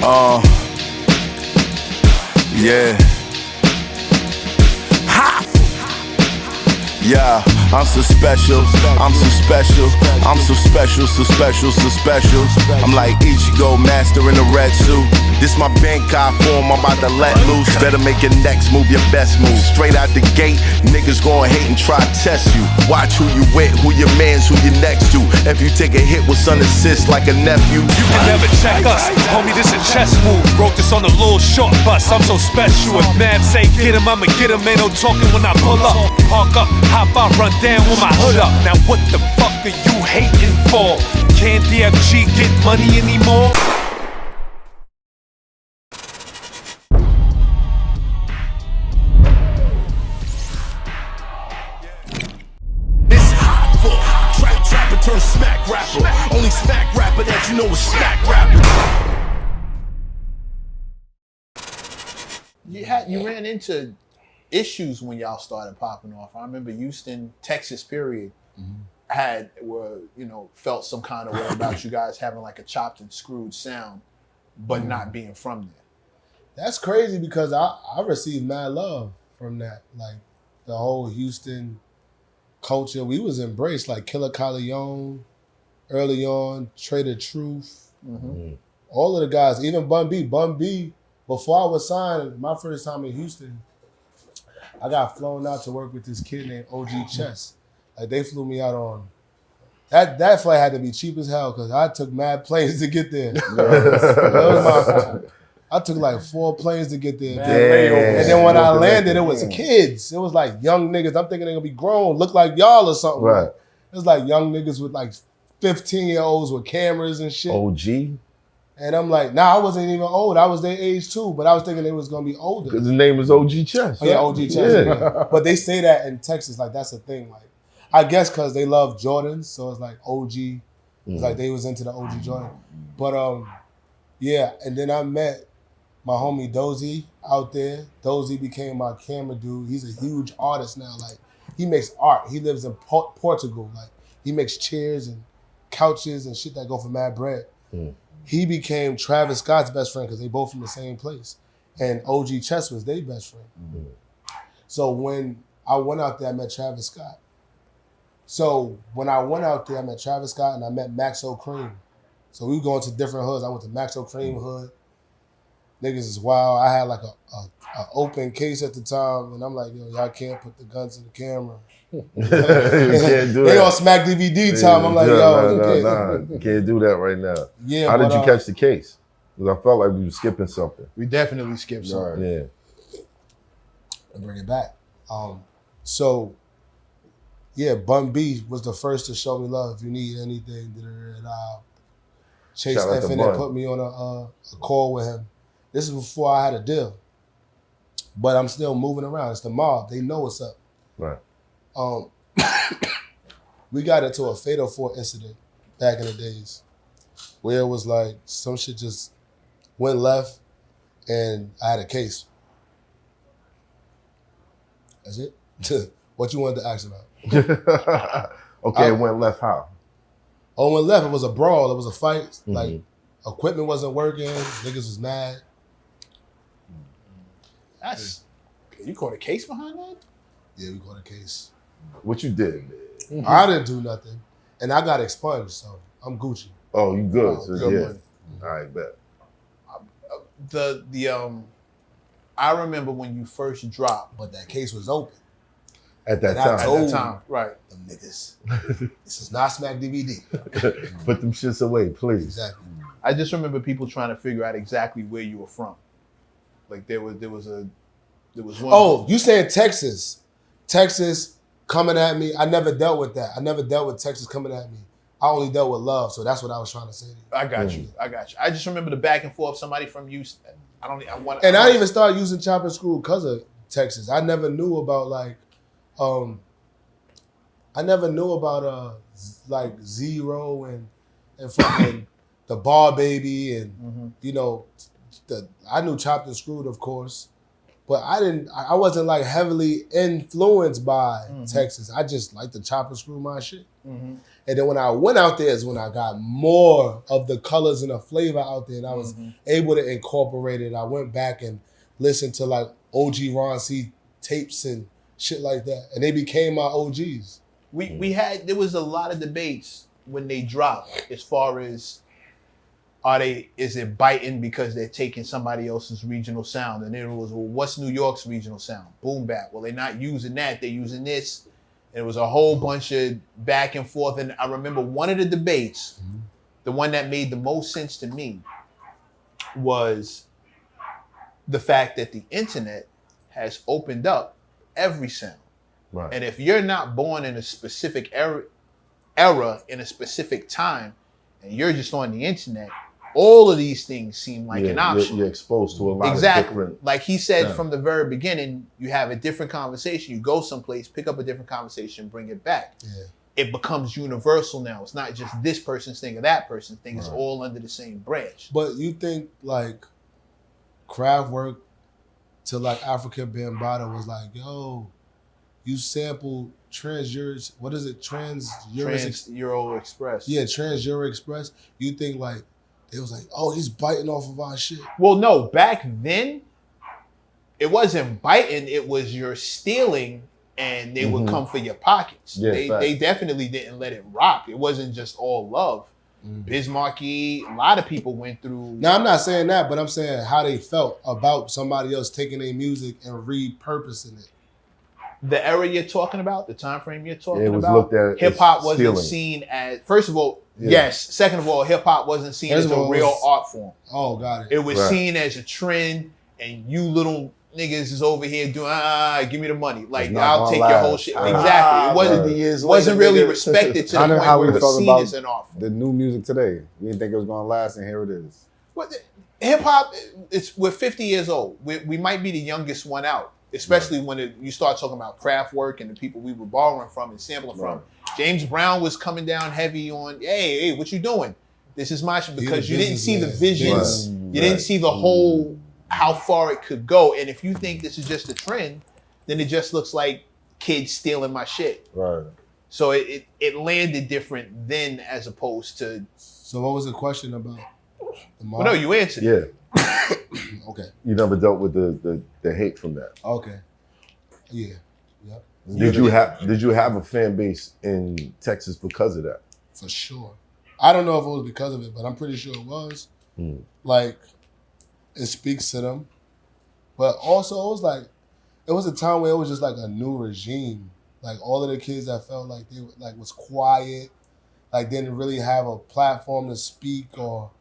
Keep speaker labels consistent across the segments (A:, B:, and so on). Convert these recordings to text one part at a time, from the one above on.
A: Yeah. Ha! Yeah, I'm so special, I'm so special, I'm so special, so special, so special. I'm like Ichigo, master in a red suit. This my Bankai form, I'm about to let loose. Better make your next move your best move. Straight out the gate, niggas gon' hate and try to test you. Watch who you with, who your mans, who you next to. If you take a hit with son assist like a nephew,
B: you can never check us. Homie, this a chess move. Wrote this on a little short bus, I'm so special. If Mav say get him, I'ma get him. Ain't no talking when I pull up. Park up, hop out, run down with my hood up. Now what the fuck are you hating for? Can't DFG get money anymore?
A: It's hot for trapper turn smack rapper. Only smack rapper that you know is smack rapper.
C: You ran into issues when y'all started popping off. I remember Houston, Texas, period, felt some kind of way about you guys having like a chopped and screwed sound, but not being from there.
D: That's crazy because I received mad love from that. Like the whole Houston culture, we was embraced. Like Killer Calion, early on, Trader Truth, all of the guys, even Bun B. Before I was signed, my first time in Houston, I got flown out to work with this kid named OG Chess. Like they flew me out on that flight had to be cheap as hell because I took mad planes to get there. That was my fault. I took like 4 planes to get there. And then when I landed, it was kids. It was like young niggas. I'm thinking they're gonna be grown, look like y'all or something. Right. It was like young niggas with like 15-year-olds with cameras and shit.
E: OG.
D: And I'm like, nah, I wasn't even old. I was their age too, but I was thinking they was gonna be older.
E: Because the name is OG Chess.
D: Oh, yeah, OG Chess. Yeah. But they say that in Texas, like that's a thing. Like, I guess because they love Jordans, so it's like OG. It's like they was into the OG Jordan. But yeah, and then I met my homie Dozy out there. Dozy became my camera dude. He's a huge artist now. Like he makes art. He lives in Portugal. Like he makes chairs and couches and shit that go for mad bread. He became Travis Scott's best friend because they both from the same place. And OG Chess was their best friend. So when I went out there, I met Travis Scott. So when I went out there, I met Travis Scott and I met Maxo Cream. So we were going to different hoods. I went to Maxo Cream hood. Niggas is wild. I had like a open case at the time, and I'm like, yo, y'all can't put the guns in the camera. They on Smack DVD time. I'm like, yo,
E: you can't do that right now.
D: Yeah.
E: How did you catch the case? Because I felt like we were skipping something.
C: We definitely skipped something.
E: Yeah.
D: And bring it back. So, yeah, Bun B was the first to show me love. If you need anything, Chase Infinite put me on a call with him. This is before I had a deal. But I'm still moving around. It's the mob. They know what's up.
E: Right.
D: We got into a Fatal 4 incident back in the days where it was like some shit just went left and I had a case. That's it? What you wanted to ask about?
E: Okay, it went left how?
D: Oh, it went left. It was a brawl. It was a fight. Like equipment wasn't working. Niggas was mad.
C: You caught a case behind that?
D: Yeah, we caught a case.
E: What you did?
D: I didn't do nothing. And I got expunged, so I'm Gucci.
E: Oh, you good.
C: Oh,
E: so,
C: good
E: yeah.
C: money.
E: All right, bet.
C: I remember when you first dropped.
D: But that case was open.
E: At that
D: And
E: time.
C: At that time, right.
D: Them niggas. This is not Smack DVD.
E: Put them shits away, please.
D: Exactly.
C: I just remember people trying to figure out exactly where you were from. Like there was one.
D: Oh, you saying Texas. Texas coming at me. I never dealt with that. I never dealt with Texas coming at me. I only dealt with love, so that's what I was trying to say to you.
C: I got you. I just remember the back and forth. Somebody from Houston. I
D: didn't even start using chop and screw because of Texas. I never knew about like Zero and fucking the Bar Baby and you know I knew chopped and screwed, of course. But I wasn't like heavily influenced by Texas. I just like to chop and screw my shit. And then when I went out there is when I got more of the colors and the flavor out there, and I was able to incorporate it. I went back and listened to like OG Ron C tapes and shit like that, and they became my OGs.
C: There was a lot of debates when they dropped as far as is it biting because they're taking somebody else's regional sound? And then it was, well, what's New York's regional sound? Boom bap. Well, they're not using that, they're using this. And it was a whole bunch of back and forth. And I remember one of the debates, the one that made the most sense to me, was the fact that the internet has opened up every sound.
E: Right.
C: And if you're not born in a specific era in a specific time, and you're just on the internet, all of these things seem like an option.
E: You're exposed to a lot of different.
C: Like he said from the very beginning, you have a different conversation. You go someplace, pick up a different conversation, bring it back. Yeah. It becomes universal now. It's not just this person's thing or that person's thing. It's all under the same branch.
D: But you think like Kraftwerk to like African Bambaataa was like, yo, you sampled what is it?
C: Trans-Euro Express.
D: Yeah, Trans-Euro Express. You think like, it was like, oh, he's biting off of our shit.
C: Well, no, back then, it wasn't biting. It was you're stealing, and they would come for your pockets.
E: Yeah,
C: they definitely didn't let it rock. It wasn't just all love. Bismarcky, a lot of people went through.
D: Now, I'm not saying that, but I'm saying how they felt about somebody else taking their music and repurposing it.
C: The era you're talking about, the time frame you're talking
E: was
C: about,
E: looked at
C: hip hop
E: as
C: wasn't
E: stealing.
C: seen as, first of all, yes. Second of all, hip hop wasn't seen as a real art form.
D: Oh, got it.
C: It was seen as a trend, and you little niggas is over here doing, give me the money. Like, I'll take your whole shit. Exactly. It wasn't really respected to the point where it was seen as an art form.
F: The new music today. We didn't think it was going to last, and here it is.
C: Well, hip hop, we're 50 years old. We might be the youngest one out. Especially when you start talking about Kraftwerk and the people we were borrowing from and sampling from. James Brown was coming down heavy on, hey, what you doing? This is my shit, because you didn't see the visions. You didn't see the whole, how far it could go. And if you think this is just a trend, then it just looks like kids stealing my shit.
E: Right.
C: So it landed different then as opposed to.
D: So what was the question about?
C: Well, no, you answered.
E: Yeah.
D: Okay.
E: You never dealt with the hate from that.
D: Okay. Yeah. Yep.
E: Did you have a fan base in Texas because of that?
D: For sure. I don't know if it was because of it, but I'm pretty sure it was. Like, it speaks to them. But also it was a time where it was just like a new regime. Like all of the kids that felt like they like was quiet, like didn't really have a platform to speak or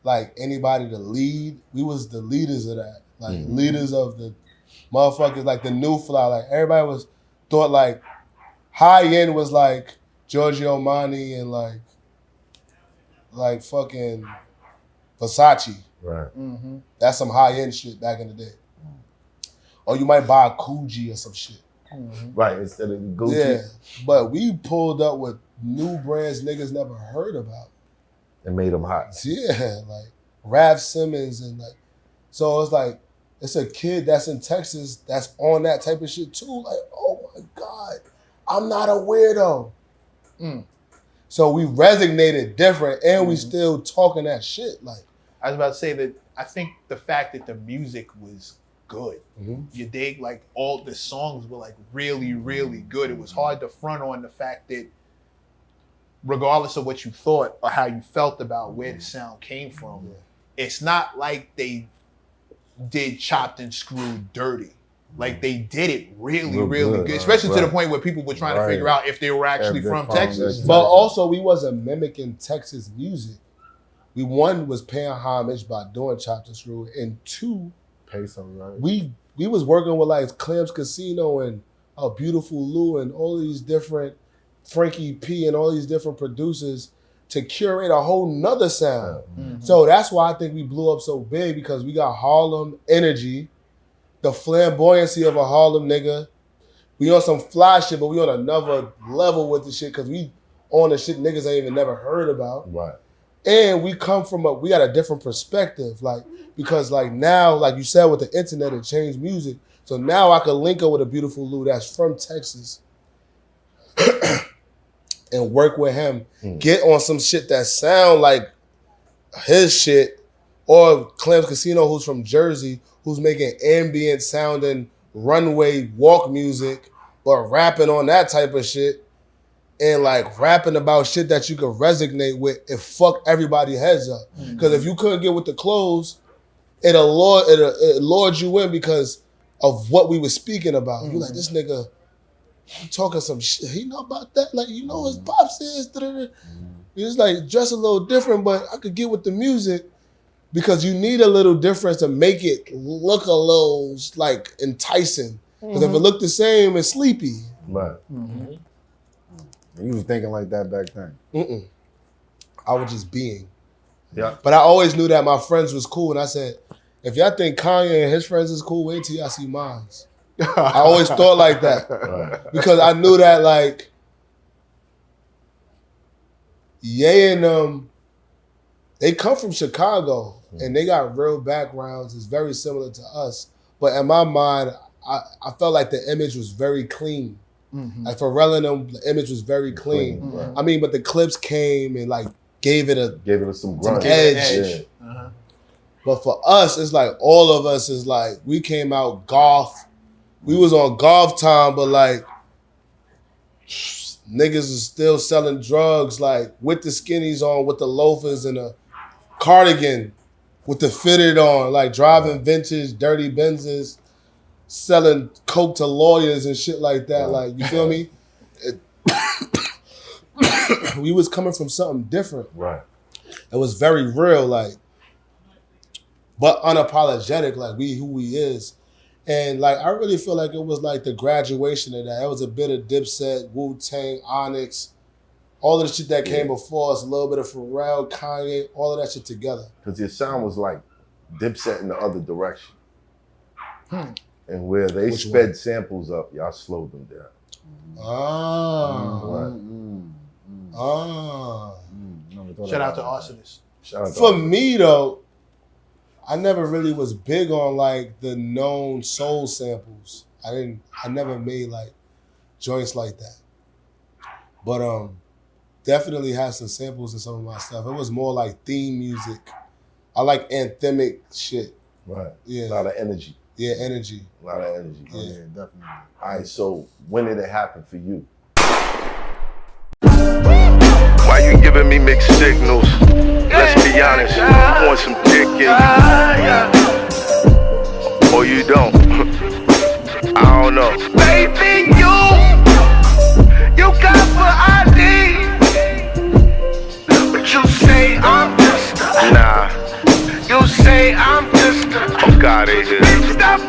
D: like anybody to lead. We was the leaders of that. Like leaders of the motherfuckers, like the new fly. Like everybody thought like high end was like Giorgio Armani and like fucking Versace.
E: Right.
D: That's some high end shit back in the day. Or you might buy a Coogee or some shit.
E: Right, instead of Gucci.
D: Yeah, but we pulled up with new brands niggas never heard about.
E: And made them hot.
D: Yeah, like Raph Simmons and like, so it's like, it's a kid that's in Texas that's on that type of shit too. Like, oh my God, I'm not a weirdo. So we resonated different and we still talking that shit. Like,
C: I was about to say that I think the fact that the music was good. You dig? Like all the songs were like really, really good. It was hard to front on the fact that regardless of what you thought or how you felt about where the sound came from, it's not like they did chopped and screwed dirty. Like they did it really, really good. Especially to the point where people were trying to figure out if they were actually from Texas.
D: But also we wasn't mimicking Texas music. We one was paying homage by doing chopped and screwed, and two,
F: Pay something, right?
D: we was working with like Clem's Casino and Beautiful Lou and all these different Frankie P and all these different producers to curate a whole nother sound. So that's why I think we blew up so big, because we got Harlem energy, the flamboyancy of a Harlem nigga. We on some fly shit, but we on another level with the shit because we on the shit niggas ain't even never heard about.
E: Right.
D: And we come from we got a different perspective, like, because like now, like you said, with the internet, it changed music. So now I could link up with a Beautiful Lou that's from Texas. and work with him, get on some shit that sound like his shit, or Clams Casino, who's from Jersey, who's making ambient sounding runway walk music, but rapping on that type of shit, and like rapping about shit that you could resonate with, it fucked everybody's heads up. Because if you couldn't get with the clothes, it lured you in because of what we were speaking about. You like, this nigga, he talking some shit. He know about that? Like, you know his pops is. It's like dress a little different, but I could get with the music because you need a little difference to make it look a little like enticing. Because if it looked the same, it's sleepy.
E: Right.
F: You was thinking like that back then.
D: I was just being.
E: Yeah.
D: But I always knew that my friends was cool, and I said, if y'all think Kanye and his friends is cool, wait till y'all see mine. I always thought like that.
E: Right.
D: Because I knew that, like, Ye and them, they come from Chicago, and they got real backgrounds. It's very similar to us. But in my mind, I felt like the image was very clean. Like Pharrell and them, the image was very clean.
E: Right.
D: I mean, but the clips came and like gave it
E: some grunt.
D: edge.
E: Yeah.
D: But for us, it's like all of us is like, we came out golf. We was on golf time, but like niggas is still selling drugs, like with the skinnies on, with the loafers and a cardigan with the fitted on, like driving vintage, dirty Benzes, selling coke to lawyers and shit like that. Like, you feel me? We was coming from something different.
E: Right.
D: It was very real, like, but unapologetic, like we who we is. And like, I really feel like it was like the graduation of that. It was a bit of Dipset, Wu-Tang, Onyx, all of the shit that came before us, a little bit of Pharrell, Kanye, all of that shit together.
E: Because your sound was like Dipset in the other direction. And where they sped samples up, y'all slowed them down.
C: Shout out to Arsonist.
D: For me though, I never really was big on like the known soul samples. I never made like joints like that. But definitely had some samples in some of my stuff. It was more like theme music. I like anthemic shit.
E: Right.
D: Yeah.
E: A lot of energy.
D: Yeah, energy.
E: A lot of energy.
F: Yeah, definitely.
E: All right, so when did it happen for you?
A: Why you giving me mixed signals? Let's be honest, you want some dick in you. Or you don't. I don't know. Baby, you got what I need. But you say I'm just a... Nah. You say I'm just a... Fuck out of here. Stop